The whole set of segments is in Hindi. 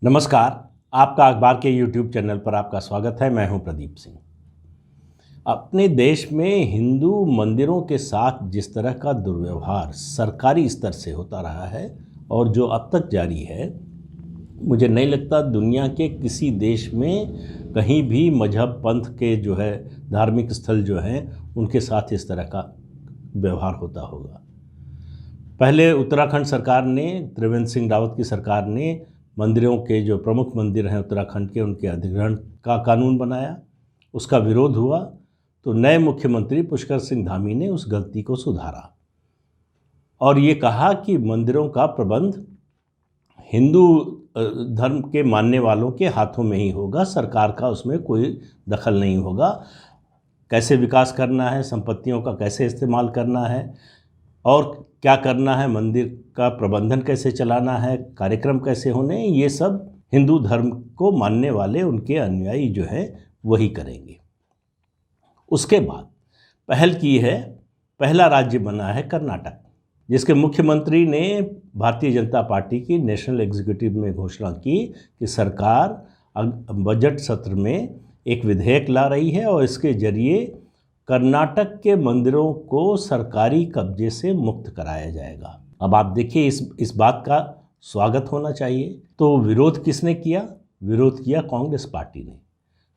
नमस्कार। आपका अखबार के YouTube चैनल पर आपका स्वागत है। मैं हूं प्रदीप सिंह। अपने देश में हिंदू मंदिरों के साथ जिस तरह का दुर्व्यवहार सरकारी स्तर से होता रहा है और जो अब तक जारी है, मुझे नहीं लगता दुनिया के किसी देश में कहीं भी मजहब पंथ के जो है धार्मिक स्थल जो हैं उनके साथ इस तरह का व्यवहार होता होगा। पहले उत्तराखंड सरकार ने, त्रिवेंद्र सिंह रावत की सरकार ने मंदिरों के जो प्रमुख मंदिर हैं उत्तराखंड के, उनके अधिग्रहण का कानून बनाया। उसका विरोध हुआ तो नए मुख्यमंत्री पुष्कर सिंह धामी ने उस गलती को सुधारा और ये कहा कि मंदिरों का प्रबंध हिंदू धर्म के मानने वालों के हाथों में ही होगा, सरकार का उसमें कोई दखल नहीं होगा। कैसे विकास करना है, संपत्तियों का कैसे इस्तेमाल करना है और क्या करना है, मंदिर का प्रबंधन कैसे चलाना है, कार्यक्रम कैसे होने, ये सब हिंदू धर्म को मानने वाले उनके अनुयायी जो है वही करेंगे। उसके बाद पहल की है, पहला राज्य बना है कर्नाटक, जिसके मुख्यमंत्री ने भारतीय जनता पार्टी की नेशनल एग्जीक्यूटिव में घोषणा की कि सरकार बजट सत्र में एक विधेयक ला रही है और इसके जरिए कर्नाटक के मंदिरों को सरकारी कब्जे से मुक्त कराया जाएगा। अब आप देखिए, इस बात का स्वागत होना चाहिए। तो विरोध किसने किया? विरोध किया कांग्रेस पार्टी ने।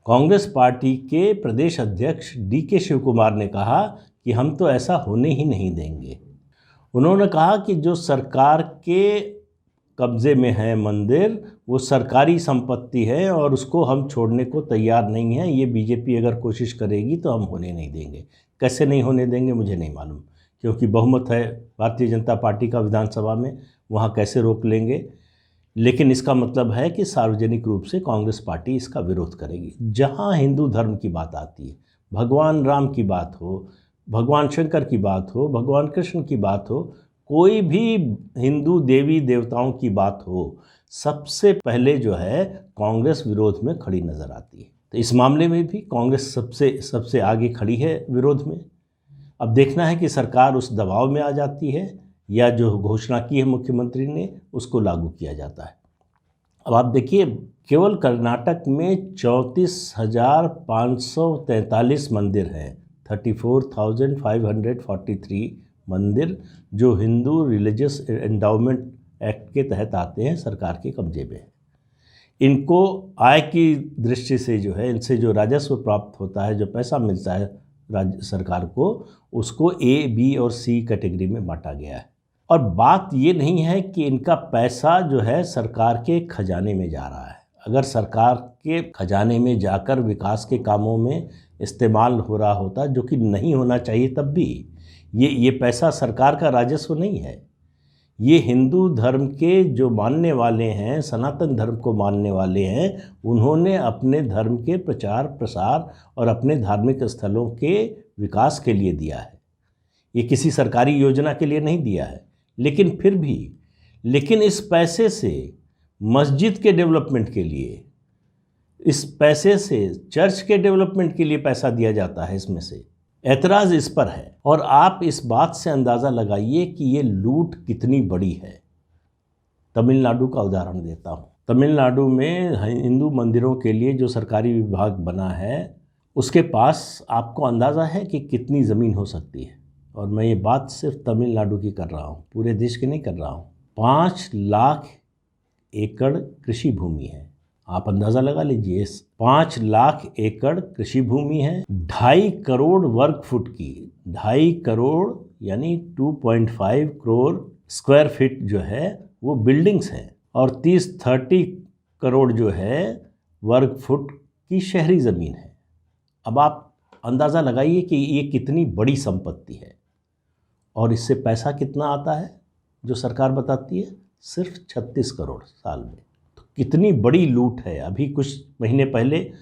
कांग्रेस पार्टी के प्रदेश अध्यक्ष DK शिव कुमार ने कहा कि हम तो ऐसा होने ही नहीं देंगे। उन्होंने कहा कि जो सरकार के कब्जे में है मंदिर, वो सरकारी संपत्ति है और उसको हम छोड़ने को तैयार नहीं हैं। ये बीजेपी अगर कोशिश करेगी तो हम होने नहीं देंगे। कैसे नहीं होने देंगे मुझे नहीं मालूम, क्योंकि बहुमत है भारतीय जनता पार्टी का विधानसभा में, वहाँ कैसे रोक लेंगे। लेकिन इसका मतलब है कि सार्वजनिक रूप से कांग्रेस पार्टी इसका विरोध करेगी। जहाँ हिंदू धर्म की बात आती है, भगवान राम की बात हो, भगवान शंकर की बात हो, भगवान कृष्ण की बात हो, कोई भी हिंदू देवी देवताओं की बात हो, सबसे पहले जो है कांग्रेस विरोध में खड़ी नज़र आती है। तो इस मामले में भी कांग्रेस सबसे आगे खड़ी है विरोध में। अब देखना है कि सरकार उस दबाव में आ जाती है या जो घोषणा की है मुख्यमंत्री ने उसको लागू किया जाता है। अब आप देखिए, केवल कर्नाटक में 34,543 मंदिर हैं, 34,543 मंदिर जो हिंदू रिलीजियस एंडाउमेंट एक्ट के तहत आते हैं, सरकार के कब्जे में है। इनको आय की दृष्टि से जो है, इनसे जो राजस्व प्राप्त होता है, जो पैसा मिलता है राज्य सरकार को, उसको A, B और C कैटेगरी में बांटा गया है। और बात ये नहीं है कि इनका पैसा जो है सरकार के खजाने में जा रहा है। अगर सरकार के खजाने में जाकर विकास के कामों में इस्तेमाल हो रहा होता, जो कि नहीं होना चाहिए, तब भी ये पैसा सरकार का राजस्व नहीं है। ये हिंदू धर्म के जो मानने वाले हैं, सनातन धर्म को मानने वाले हैं, उन्होंने अपने धर्म के प्रचार प्रसार और अपने धार्मिक स्थलों के विकास के लिए दिया है। ये किसी सरकारी योजना के लिए नहीं दिया है। लेकिन फिर भी, लेकिन इस पैसे से मस्जिद के डेवलपमेंट के लिए, इस पैसे से चर्च के डेवलपमेंट के लिए पैसा दिया जाता है। इसमें से ऐतराज़ इस पर है। और आप इस बात से अंदाज़ा लगाइए कि ये लूट कितनी बड़ी है। तमिलनाडु का उदाहरण देता हूँ। तमिलनाडु में हिंदू मंदिरों के लिए जो सरकारी विभाग बना है, उसके पास आपको अंदाज़ा है कि कितनी ज़मीन हो सकती है। और मैं ये बात सिर्फ तमिलनाडु की कर रहा हूँ, पूरे देश की नहीं कर रहा हूँ। 5 लाख एकड़ कृषि भूमि है। आप अंदाज़ा लगा लीजिए, 5 लाख एकड़ कृषि भूमि है। 2.5 करोड़ वर्ग फुट की, 2.5 करोड़ यानी 2.5 करोड़ स्क्वायर फीट जो है वो बिल्डिंग्स हैं, और 30 करोड़ जो है वर्ग फुट की शहरी ज़मीन है। अब आप अंदाज़ा लगाइए कि ये कितनी बड़ी संपत्ति है। और इससे पैसा कितना आता है जो सरकार बताती है? सिर्फ 36 करोड़ साल में। तो कितनी बड़ी लूट है। अभी कुछ महीने पहले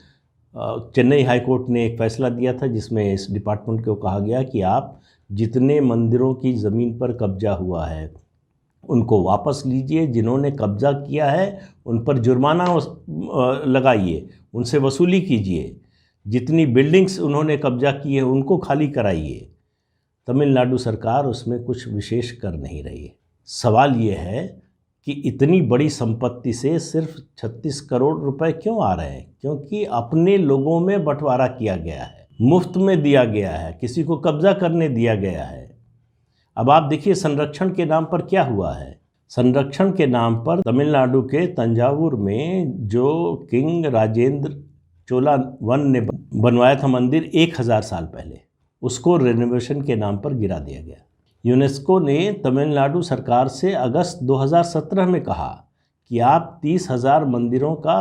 चेन्नई हाई कोर्ट ने एक फ़ैसला दिया था जिसमें इस डिपार्टमेंट को कहा गया कि आप जितने मंदिरों की ज़मीन पर कब्जा हुआ है उनको वापस लीजिए, जिन्होंने कब्जा किया है उन पर जुर्माना लगाइए, उनसे वसूली कीजिए, जितनी बिल्डिंग्स उन्होंने कब्जा की है उनको खाली कराइए। तमिलनाडु सरकार उसमें कुछ विशेष कर नहीं रही है। सवाल ये है कि इतनी बड़ी संपत्ति से सिर्फ 36 करोड़ रुपए क्यों आ रहे हैं? क्योंकि अपने लोगों में बंटवारा किया गया है, मुफ्त में दिया गया है, किसी को कब्जा करने दिया गया है। अब आप देखिए संरक्षण के नाम पर क्या हुआ है। संरक्षण के नाम पर तमिलनाडु के तंजावुर में जो किंग राजेंद्र चोला वन ने बनवाया था मंदिर 1000 साल पहले, उसको रेनोवेशन के नाम पर गिरा दिया गया। यूनेस्को ने तमिलनाडु सरकार से अगस्त 2017 में कहा कि आप 30,000 मंदिरों का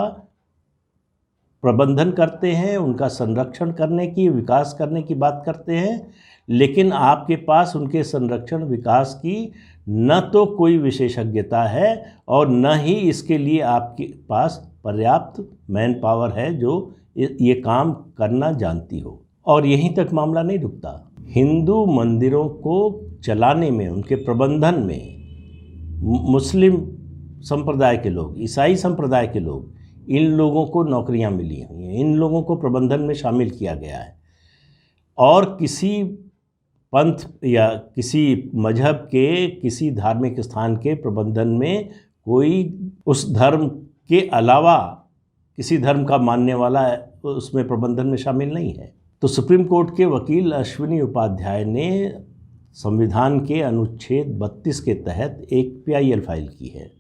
प्रबंधन करते हैं, उनका संरक्षण करने की, विकास करने की बात करते हैं, लेकिन आपके पास उनके संरक्षण विकास की न तो कोई विशेषज्ञता है और न ही इसके लिए आपके पास पर्याप्त मैन पावर है जो ये काम करना जानती हो। और यहीं तक मामला नहीं रुकता। हिंदू मंदिरों को चलाने में, उनके प्रबंधन में मुस्लिम संप्रदाय के लोग, ईसाई संप्रदाय के लोग, इन लोगों को नौकरियां मिली हुई हैं, इन लोगों को प्रबंधन में शामिल किया गया है। और किसी पंथ या किसी मजहब के, किसी धार्मिक स्थान के प्रबंधन में कोई उस धर्म के अलावा किसी धर्म का मानने वाला उसमें प्रबंधन में शामिल नहीं है। तो सुप्रीम कोर्ट के वकील अश्विनी उपाध्याय ने संविधान के अनुच्छेद 32 के तहत एक PIL फाइल की है।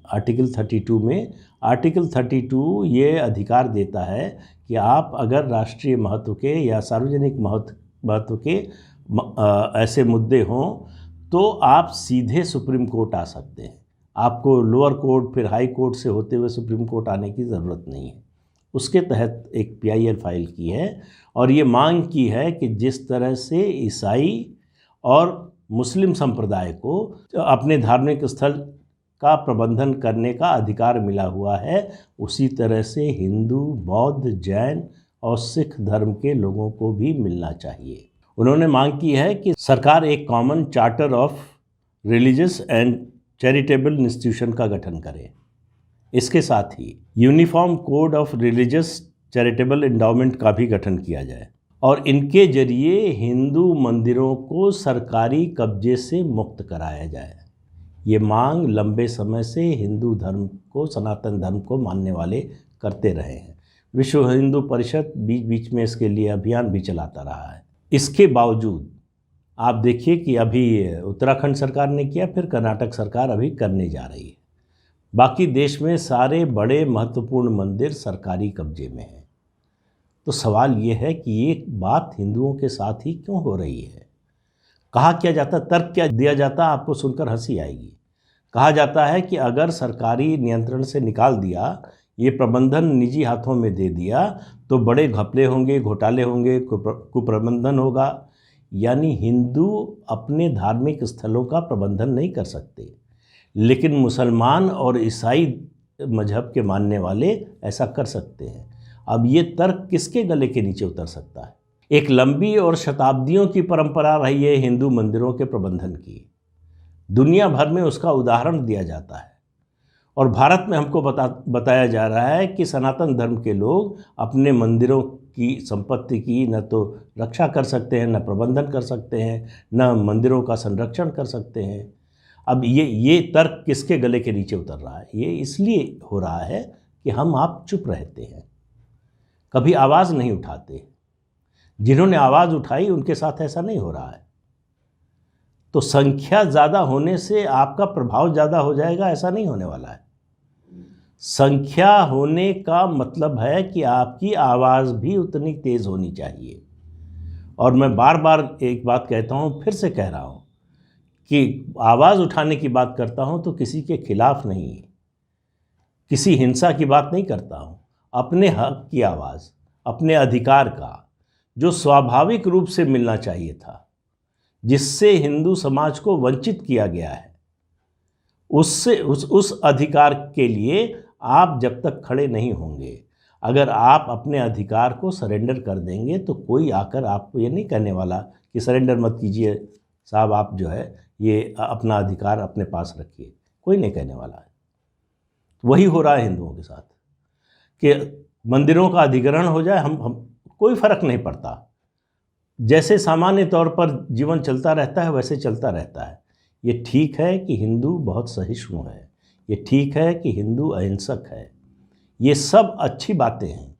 आर्टिकल 32 में, आर्टिकल 32 ये अधिकार देता है कि आप अगर राष्ट्रीय महत्व के या सार्वजनिक महत्व के ऐसे मुद्दे हों तो आप सीधे सुप्रीम कोर्ट आ सकते हैं। आपको लोअर कोर्ट फिर हाई कोर्ट से होते हुए सुप्रीम कोर्ट आने की ज़रूरत नहीं है। उसके तहत एक PIL फाइल की है और ये मांग की है कि जिस तरह से ईसाई और मुस्लिम संप्रदाय को अपने धार्मिक स्थल का प्रबंधन करने का अधिकार मिला हुआ है, उसी तरह से हिंदू, बौद्ध, जैन और सिख धर्म के लोगों को भी मिलना चाहिए। उन्होंने मांग की है कि सरकार एक common charter of religious and charitable institution का गठन करे। इसके साथ ही uniform code of religious charitable endowment का भी गठन किया जाए और इनके जरिए हिंदू मंदिरों को सरकारी कब्जे से मुक्त कराया जाए। ये मांग लंबे समय से हिंदू धर्म को, सनातन धर्म को मानने वाले करते रहे हैं। विश्व हिंदू परिषद बीच बीच में इसके लिए अभियान भी चलाता रहा है। इसके बावजूद आप देखिए कि अभी उत्तराखंड सरकार ने किया, फिर कर्नाटक सरकार अभी करने जा रही है। बाकी देश में सारे बड़े महत्वपूर्ण मंदिर सरकारी कब्जे में हैं। तो सवाल ये है कि ये बात हिंदुओं के साथ ही क्यों हो रही है? कहा क्या जाता, तर्क क्या दिया जाता, आपको सुनकर हंसी आएगी। कहा जाता है कि अगर सरकारी नियंत्रण से निकाल दिया, ये प्रबंधन निजी हाथों में दे दिया तो बड़े घपले होंगे, घोटाले होंगे, कुप्रबंधन होगा। यानी हिंदू अपने धार्मिक स्थलों का प्रबंधन नहीं कर सकते, लेकिन मुसलमान और ईसाई मजहब के मानने वाले ऐसा कर सकते हैं। अब ये तर्क किसके गले के नीचे उतर सकता है? एक लंबी और शताब्दियों की परंपरा रही है हिंदू मंदिरों के प्रबंधन की। दुनिया भर में उसका उदाहरण दिया जाता है और भारत में हमको बताया जा रहा है कि सनातन धर्म के लोग अपने मंदिरों की संपत्ति की न तो रक्षा कर सकते हैं, न प्रबंधन कर सकते हैं, न मंदिरों का संरक्षण कर सकते हैं। अब ये तर्क किसके गले के नीचे उतर रहा है? ये इसलिए हो रहा है कि हम आप चुप रहते हैं, कभी आवाज़ नहीं उठाते। जिन्होंने आवाज़ उठाई उनके साथ ऐसा नहीं हो रहा है। तो संख्या ज़्यादा होने से आपका प्रभाव ज़्यादा हो जाएगा, ऐसा नहीं होने वाला है। संख्या होने का मतलब है कि आपकी आवाज़ भी उतनी तेज़ होनी चाहिए। और मैं बार बार एक बात कहता हूँ, फिर से कह रहा हूँ कि आवाज़ उठाने की बात करता हूँ तो किसी के खिलाफ नहीं, किसी हिंसा की बात नहीं करता हूँ। अपने हक की आवाज़, अपने अधिकार का, जो स्वाभाविक रूप से मिलना चाहिए था, जिससे हिंदू समाज को वंचित किया गया है, उससे उस अधिकार के लिए आप जब तक खड़े नहीं होंगे, अगर आप अपने अधिकार को सरेंडर कर देंगे तो कोई आकर आपको ये नहीं कहने वाला कि सरेंडर मत कीजिए साहब, आप जो है ये अपना अधिकार अपने पास रखिए। कोई नहीं कहने वाला है। वही हो रहा है हिंदुओं के साथ कि मंदिरों का अधिग्रहण हो जाए, हम कोई फ़र्क नहीं पड़ता। जैसे सामान्य तौर पर जीवन चलता रहता है वैसे चलता रहता है। ये ठीक है कि हिंदू बहुत सहिष्णु है, ये ठीक है कि हिंदू अहिंसक है, ये सब अच्छी बातें हैं,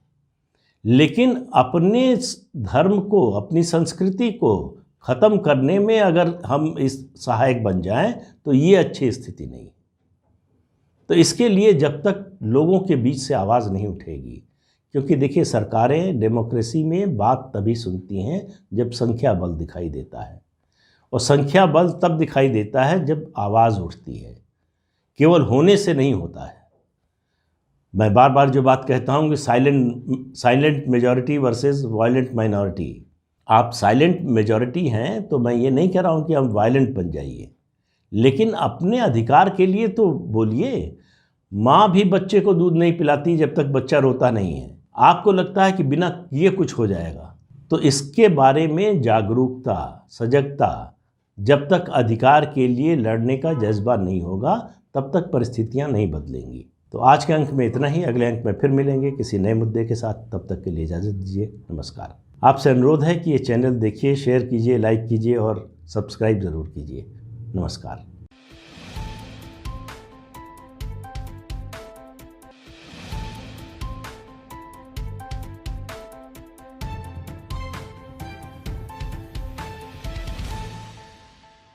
लेकिन अपने धर्म को, अपनी संस्कृति को ख़त्म करने में अगर हम इस सहायक बन जाएं तो ये अच्छी स्थिति नहीं। तो इसके लिए जब तक लोगों के बीच से आवाज़ नहीं उठेगी, क्योंकि देखिए सरकारें डेमोक्रेसी में बात तभी सुनती हैं जब संख्या बल दिखाई देता है, और संख्या बल तब दिखाई देता है जब आवाज़ उठती है, केवल होने से नहीं होता है। मैं बार बार जो बात कहता हूँ कि silent majority versus violent minority. आप साइलेंट मेजॉरिटी हैं तो मैं ये नहीं कह रहा हूँ कि हम वायलेंट बन जाइए, लेकिन अपने अधिकार के लिए तो बोलिए। माँ भी बच्चे को दूध नहीं पिलाती जब तक बच्चा रोता नहीं है। आपको लगता है कि बिना किए कुछ हो जाएगा, तो इसके बारे में जागरूकता, सजगता, जब तक अधिकार के लिए लड़ने का जज्बा नहीं होगा तब तक परिस्थितियाँ नहीं बदलेंगी। तो आज के अंक में इतना ही। अगले अंक में फिर मिलेंगे किसी नए मुद्दे के साथ। तब तक के लिए इजाज़त दीजिए। नमस्कार। आपसे अनुरोध है कि ये चैनल देखिए, शेयर कीजिए, लाइक कीजिए और सब्सक्राइब ज़रूर कीजिए। नमस्कार।